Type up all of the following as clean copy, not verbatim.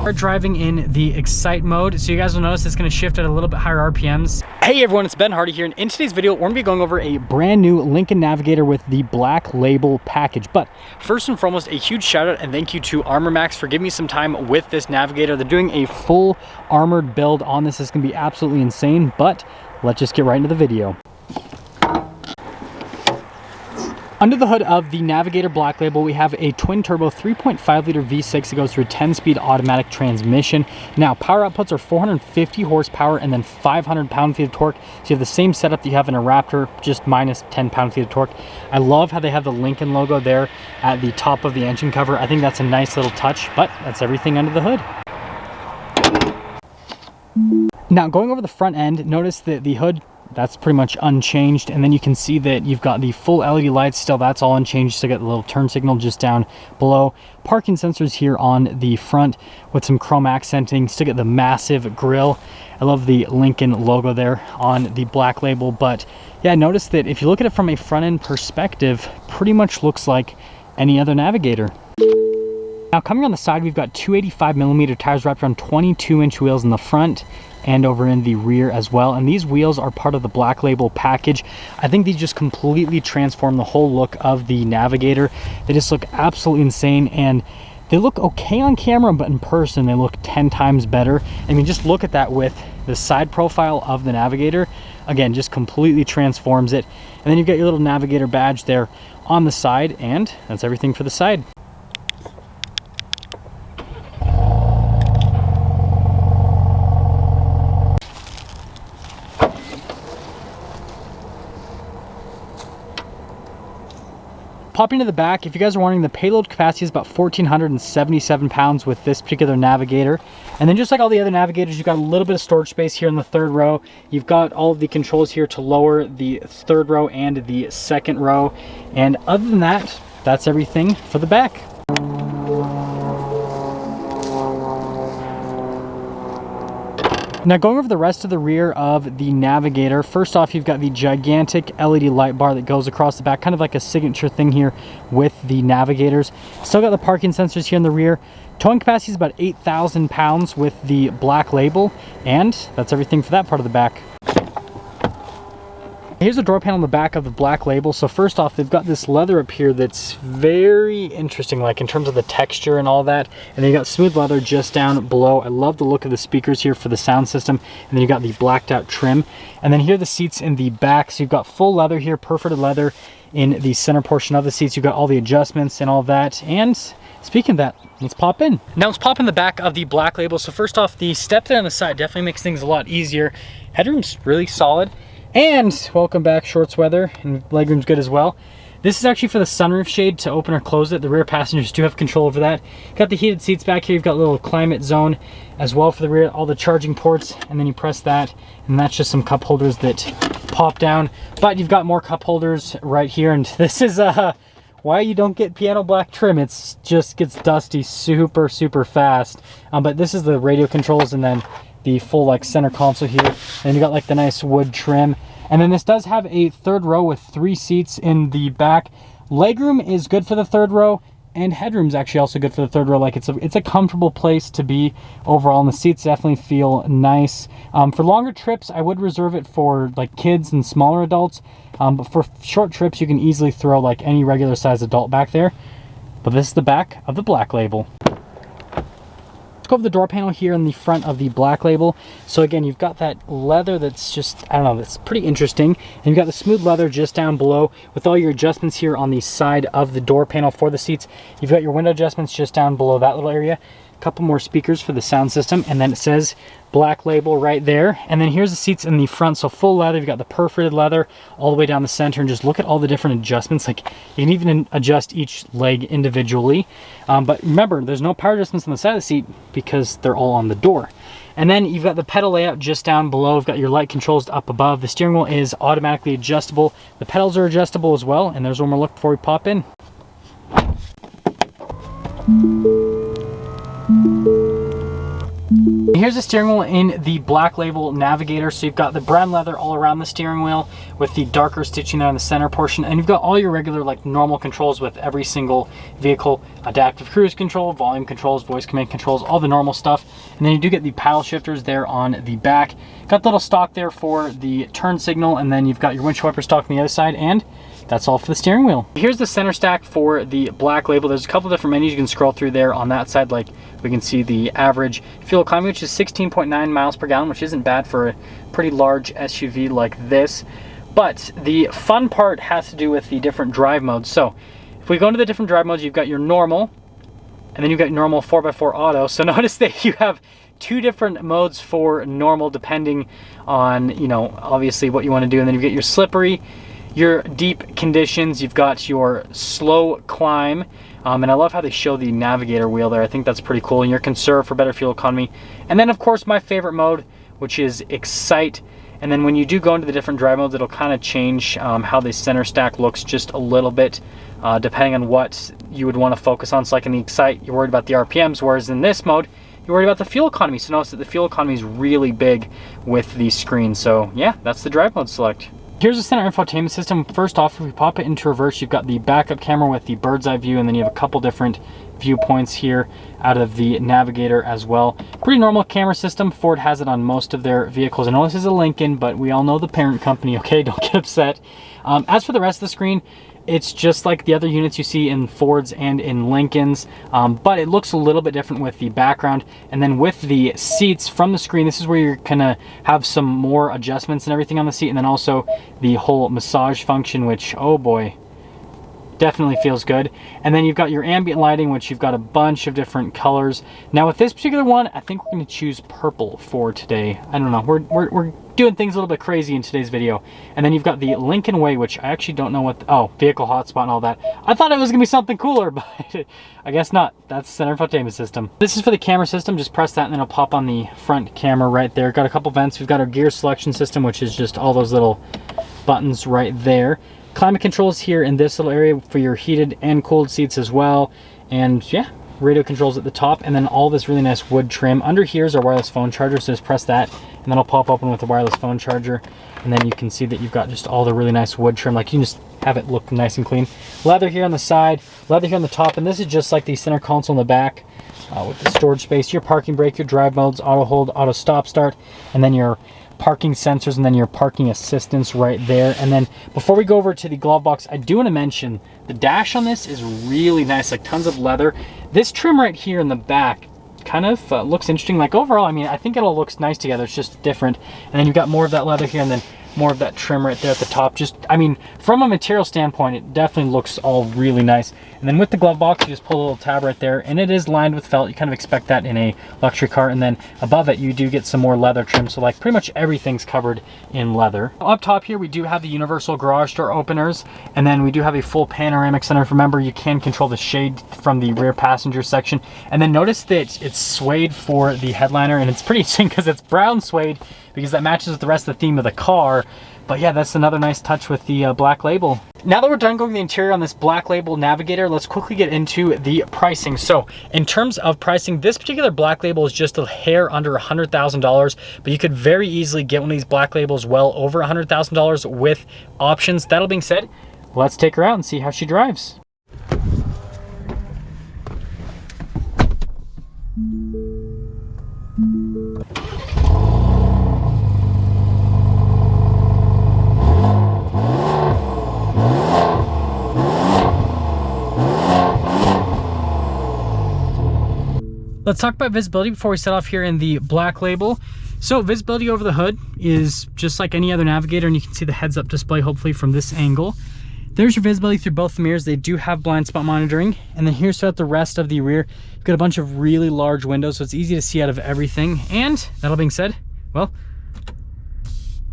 We're driving in the Excite mode, so you guys will notice it's going to shift at a little bit higher RPMs. Hey everyone, it's Ben Hardy here, and in today's video we're going to be going over a brand new Lincoln Navigator with the Black Label package. But first and foremost, a huge shout out and thank you to Armor Max for giving me some time with this Navigator. They're doing a full armored build on this. It's going to be absolutely insane, but let's just get right into the video. Under the hood of the Navigator Black Label, we have a twin-turbo 3.5 liter V6 that goes through a 10-speed automatic transmission. Now, power outputs are 450 horsepower and then 500 pound-feet of torque. So you have the same setup that you have in a Raptor, just minus 10 pound-feet of torque. I love how they have the Lincoln logo there at the top of the engine cover. I think that's a nice little touch, but that's everything under the hood. Now, going over the front end, notice that the hood, that's pretty much unchanged, and then you can see that you've got the full LED lights still. That's all unchanged. Still got the little turn signal just down below. Parking sensors here on the front with some chrome accenting. Still got the massive grille. I love the Lincoln logo there on the Black Label. But yeah, notice that if you look at it from a front end perspective, pretty much looks like any other Navigator. Now, coming on the side, we've got 285mm tires wrapped around 22-inch wheels in the front and over in the rear as well. And these wheels are part of the Black Label package. I think these just completely transform the whole look of the Navigator. They just look absolutely insane, and they look okay on camera, but in person they look 10 times better. I mean, just look at that with the side profile of the Navigator. Again, just completely transforms it. And then you've got your little Navigator badge there on the side, and that's everything for the side. Popping to the back, if you guys are wondering, the payload capacity is about 1,477 pounds with this particular Navigator. And then just like all the other Navigators, you've got a little bit of storage space here in the third row. You've got all of the controls here to lower the third row and the second row. And other than that, that's everything for the back. Now, going over the rest of the rear of the Navigator, first off, you've got the gigantic LED light bar that goes across the back, kind of like a signature thing here with the Navigators. Still got the parking sensors here in the rear. Towing capacity is about 8,000 pounds with the Black Label, and that's everything for that part of the back. Here's the door panel on the back of the Black Label. So first off, they've got this leather up here that's very interesting, like in terms of the texture and all that. And then you got smooth leather just down below. I love the look of the speakers here for the sound system. And then you got the blacked out trim. And then here are the seats in the back. So you've got full leather here, perforated leather in the center portion of the seats. You've got all the adjustments and all that. And speaking of that, let's pop in. Now let's pop in the back of the Black Label. So first off, the step there on the side definitely makes things a lot easier. Headroom's really solid. And welcome back, shorts weather, and legroom's good as well. This is actually for the sunroof shade to open or close it. The rear passengers do have control over that. Got the heated seats back here. You've got a little climate zone as well for the rear, all the charging ports, and then you press that, and that's just some cup holders that pop down. But you've got more cup holders right here, and this is why you don't get piano black trim. It's just gets dusty super fast. But this is the radio controls, and then the full like center console here, and you got like the nice wood trim. And then this does have a third row with 3 seats in the back. Legroom is good for the third row, and headroom's actually also good for the third row. Like it's a comfortable place to be overall, and the seats definitely feel nice. For longer trips, I would reserve it for like kids and smaller adults. But for short trips, you can easily throw like any regular size adult back there. But this is the back of the Black Label. Let's go over the door panel here in the front of the Black Label. So again, you've got that leather that's just, I don't know, that's pretty interesting. And you've got the smooth leather just down below with all your adjustments here on the side of the door panel for the seats. You've got your window adjustments just down below that little area. A couple more speakers for the sound system, and then it says Black Label right there. And then here's the seats in the front. So full leather, you've got the perforated leather all the way down the center, and just look at all the different adjustments. Like you can even adjust each leg individually. But remember, there's no power adjustments on the side of the seat because they're all on the door. And then you've got the pedal layout just down below. You've got your light controls up above. The steering wheel is automatically adjustable. The pedals are adjustable as well. And there's one more look before we pop in. Here's the steering wheel in the Black Label Navigator. So you've got the brown leather all around the steering wheel with the darker stitching there on the center portion. And you've got all your regular, like, normal controls with every single vehicle. Adaptive cruise control, volume controls, voice command controls, all the normal stuff. And then you do get the paddle shifters there on the back. Got the little stalk there for the turn signal. And then you've got your windshield wiper stalk on the other side. And that's all for the steering wheel. Here's the center stack for the Black Label. There's a couple different menus you can scroll through there on that side. Like, we can see the average fuel economy, which is 16.9 miles per gallon, which isn't bad for a pretty large SUV like this. But the fun part has to do with the different drive modes. So if we go into the different drive modes, you've got your normal, and then you've got normal 4x4 auto. So notice that you have two different modes for normal depending on, you know, obviously what you want to do. And then you get your slippery, your deep conditions, you've got your slow climb, and I love how they show the navigator wheel there. I think that's pretty cool. And your conserve for better fuel economy. And then of course my favorite mode, which is excite. And then when you do go into the different drive modes, it'll kind of change how the center stack looks just a little bit, depending on what you would want to focus on. So like in the excite, you're worried about the RPMs, whereas in this mode, you're worried about the fuel economy. So notice that the fuel economy is really big with the screen. So yeah, that's the drive mode select. Here's the center infotainment system. First off, if we pop it into reverse, you've got the backup camera with the bird's eye view, and then you have a couple different viewpoints here out of the Navigator as well. Pretty normal camera system. Ford has it on most of their vehicles. I know this is a Lincoln, but we all know the parent company, okay? Don't get upset. As for the rest of the screen, it's just like the other units you see in Fords and in Lincolns, but it looks a little bit different with the background. And then with the seats from the screen, this is where you're gonna have some more adjustments and everything on the seat. And then also the whole massage function, which, oh boy, definitely feels good. And then you've got your ambient lighting, which you've got a bunch of different colors. Now with this particular one, I think we're gonna choose purple for today. I don't know, we're doing things a little bit crazy in today's video. And then you've got the Lincoln Way, which I actually don't know what, oh, vehicle hotspot and all that. I thought it was gonna be something cooler, but I guess not. That's the center infotainment system. This is for the camera system. Just press that and then it'll pop on the front camera right there. Got a couple vents. We've got our gear selection system, which is just all those little buttons right there. Climate controls here in this little area for your heated and cooled seats as well. And yeah, radio controls at the top, and then all this really nice wood trim. Under here is our wireless phone charger, so just press that and then it'll pop open with the wireless phone charger. And then you can see that you've got just all the really nice wood trim. Like, you can just have it look nice and clean. Leather here on the side, leather here on the top, and this is just like the center console in the back with the storage space, your parking brake, your drive modes, auto hold, auto stop start, and then your parking sensors, and then your parking assistance right there. And then before we go over to the glove box, I do want to mention the dash on this is really nice, like tons of leather. This trim right here in the back kind of looks interesting. Like overall, I mean, I think it all looks nice together. It's just different. And then you've got more of that leather here, and then more of that trim right there at the top. Just, I mean, from a material standpoint, it definitely looks all really nice. And then with the glove box, you just pull a little tab right there, and it is lined with felt. You kind of expect that in a luxury car. And then above it, you do get some more leather trim. So like pretty much everything's covered in leather. Up top here, we do have the universal garage door openers, and then we do have a full panoramic sunroof. Remember, you can control the shade from the rear passenger section. And then notice that it's suede for the headliner, and it's pretty interesting because it's brown suede, because that matches with the rest of the theme of the car. But yeah, that's another nice touch with the Black Label. Now that we're done going the interior on this Black Label Navigator, let's quickly get into the pricing. So in terms of pricing, this particular Black Label is just a hair under $100,000, but you could very easily get one of these Black Labels well over $100,000 with options. That all being said, let's take her out and see how she drives. Let's talk about visibility before we set off here in the Black Label. So visibility over the hood is just like any other Navigator, and you can see the heads-up display hopefully from this angle. There's your visibility through both the mirrors. They do have blind spot monitoring. And then here's throughout the rest of the rear. You've got a bunch of really large windows, so it's easy to see out of everything. And that all being said, well,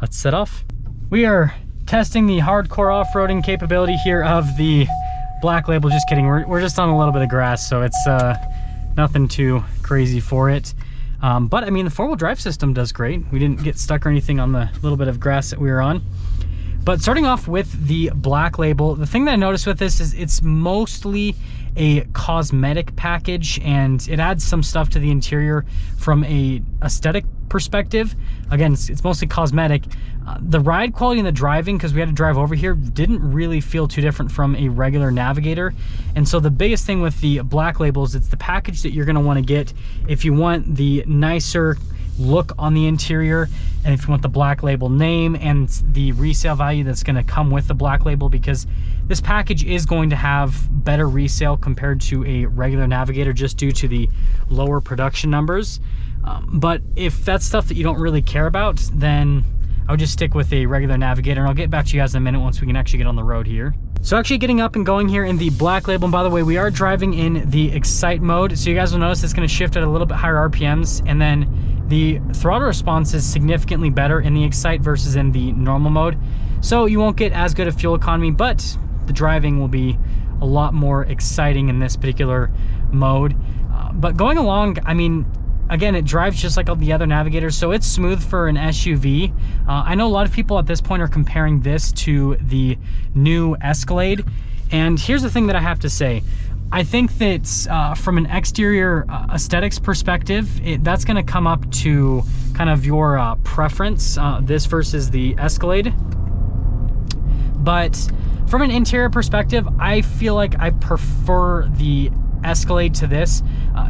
let's set off. We are testing the hardcore off-roading capability here of the Black Label. Just kidding, we're just on a little bit of grass, so it's nothing too crazy for it. But I mean, the four-wheel drive system does great. We didn't get stuck or anything on the little bit of grass that we were on. But starting off with the Black Label, the thing that I noticed with this is it's mostly a cosmetic package, and it adds some stuff to the interior from a aesthetic perspective. Again, it's mostly cosmetic. The ride quality and the driving, because we had to drive over here, didn't really feel too different from a regular Navigator. And so the biggest thing with the Black Label is it's the package that you're going to want to get if you want the nicer look on the interior, and if you want the Black Label name and the resale value that's going to come with the Black Label, because this package is going to have better resale compared to a regular Navigator just due to the lower production numbers. But if that's stuff that you don't really care about, then I would just stick with a regular Navigator, and I'll get back to you guys in a minute once we can actually get on the road here. So actually getting up and going here in the Black Label, and by the way, we are driving in the Excite mode, so you guys will notice it's going to shift at a little bit higher RPMs, and then the throttle response is significantly better in the Excite versus in the normal mode. So you won't get as good a fuel economy, but the driving will be a lot more exciting in this particular mode. But going along, I mean, again, it drives just like all the other Navigators, so it's smooth for an SUV. I know a lot of people at this point are comparing this to the new Escalade, and here's the thing that I have to say. I think that from an exterior aesthetics perspective, that's going to come up to kind of your preference, this versus the Escalade. But from an interior perspective, I feel like I prefer the Escalade to this,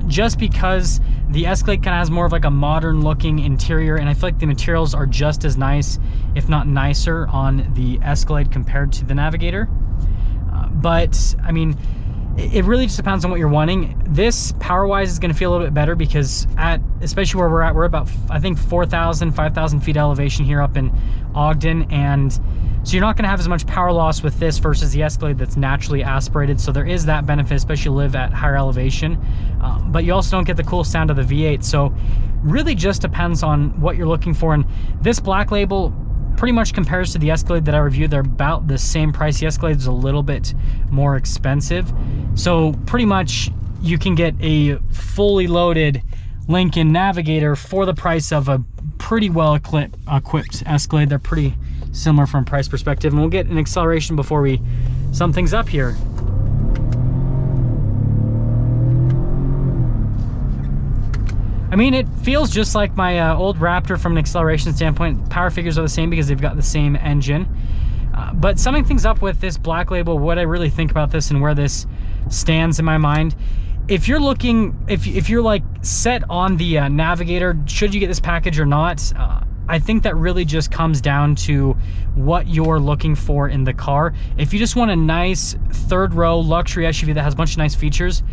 just because the Escalade kind of has more of like a modern looking interior, and I feel like the materials are just as nice, if not nicer, on the Escalade compared to the Navigator. But I mean, it really just depends on what you're wanting. This power wise is going to feel a little bit better because especially where we're about, I think 4,000, 5,000 feet elevation here up in Ogden, and so you're not going to have as much power loss with this versus the Escalade that's naturally aspirated. So there is that benefit, especially if you live at higher elevation. But you also don't get the cool sound of the V8. So really just depends on what you're looking for. And this Black Label pretty much compares to the Escalade that I reviewed. They're about the same price. The Escalade is a little bit more expensive. So pretty much you can get a fully loaded Lincoln Navigator for the price of a pretty well equipped Escalade. They're pretty similar from a price perspective, and we'll get an acceleration before we sum things up here. I mean, it feels just like my old Raptor from an acceleration standpoint. Power figures are the same because they've got the same engine. But summing things up with this Black Label, what I really think about this and where this stands in my mind, if you're looking, if you're like set on the Navigator, should you get this package or not? I think that really just comes down to what you're looking for in the car. If you just want a nice third row luxury SUV that has a bunch of nice features,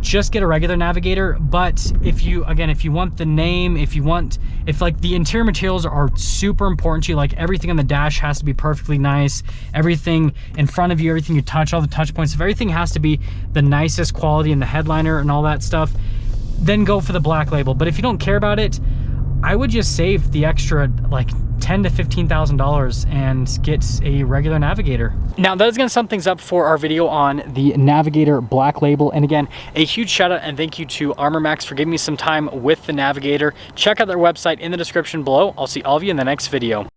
just get a regular Navigator. But if you want the name, if like the interior materials are super important to you, like everything on the dash has to be perfectly nice, everything in front of you, everything you touch, all the touch points, if everything has to be the nicest quality in the headliner and all that stuff, then go for the Black Label. But if you don't care about it, I would just save the extra like $10,000 to $15,000 and get a regular Navigator. Now that is going to sum things up for our video on the Navigator Black Label. And again, a huge shout out and thank you to Armor Max for giving me some time with the Navigator. Check out their website in the description below. I'll see all of you in the next video.